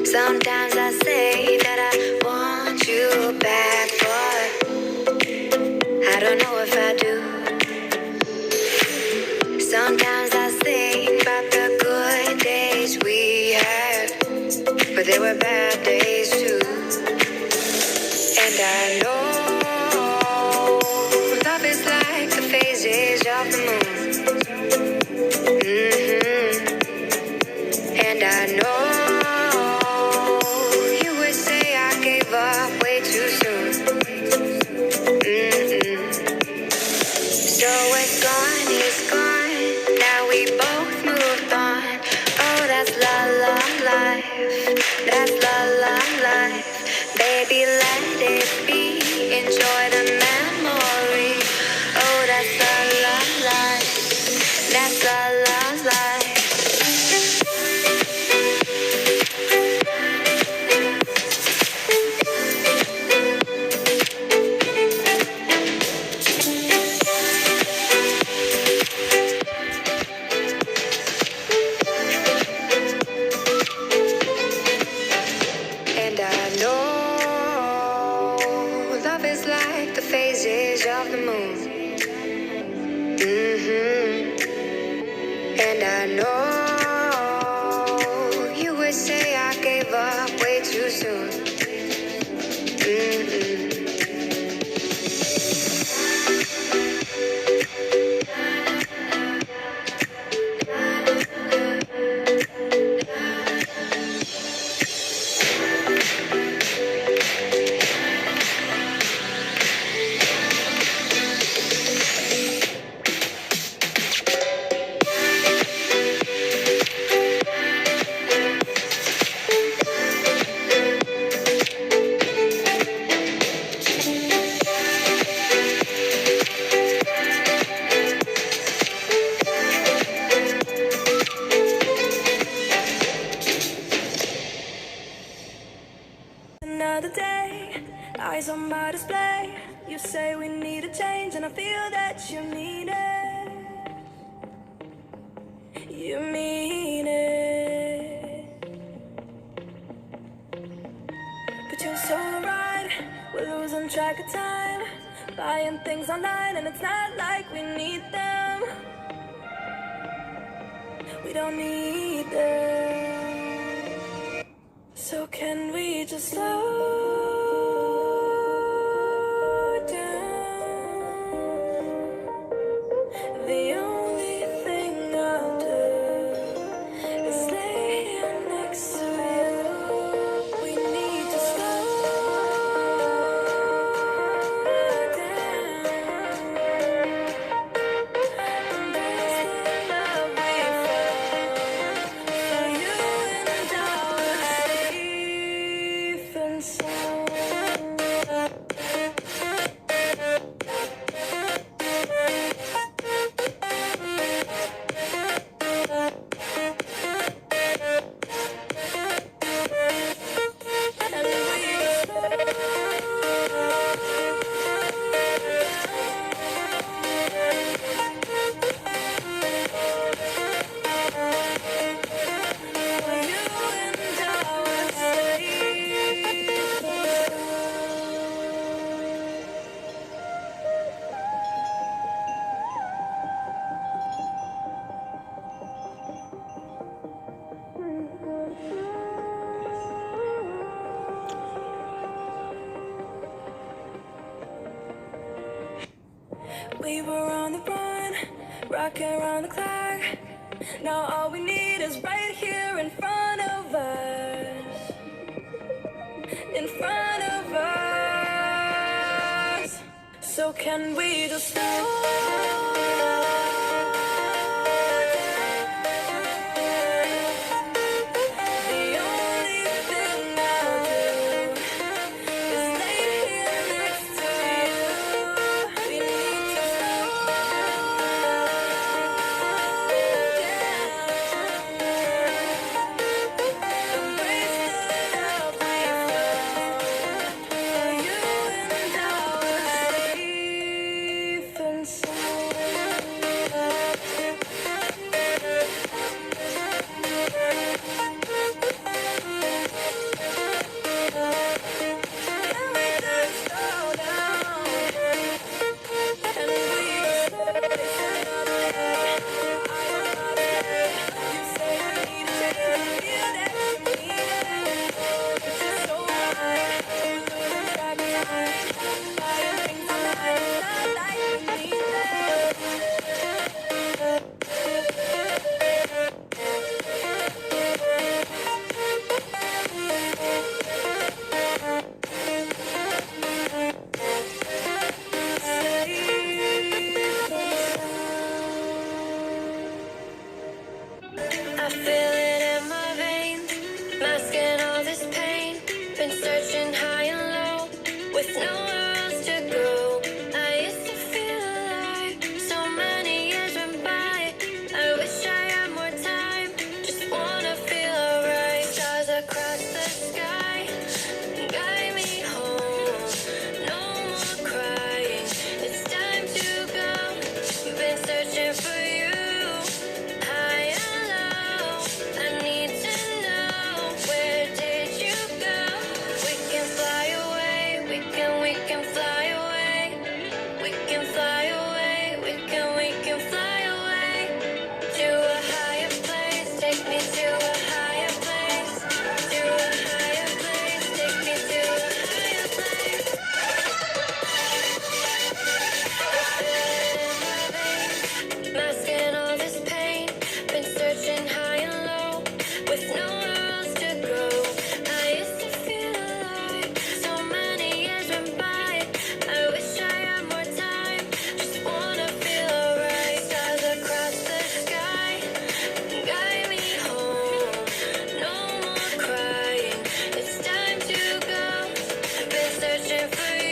Sometimes I say that I want you back, but I don't know if I do. Sometimes I think about the good days we had, but there were bad days too. And I know love is like the phases of the moon. And I know you would say I gave up way too soon. So it's gone, now we both moved on. Oh, that's la la life, that's la la life. Baby, let it be, enjoy the memory. Oh, that's la la life, that's la la life. And I know love is like the phases of the moon. And I know you would say I gave up way too soon. Another day, eyes on my display. You say we need a change, and I feel that you mean it. You mean it. But you're so right, we're losing track of time, buying things online, and it's not like we need them. We don't need them. So can we just slow down? The only thing I'll do is lay here next to you. We need to slow down. Embrace the love we found. For you and I were safe and sound. And we for you and I were safe and we were on the run, rocking around the clock. Now all we need is right here in front of us. In front of us. So can we just slow down? The only thing I'll do is lay here next to you. We need to slow down. Embrace the for you.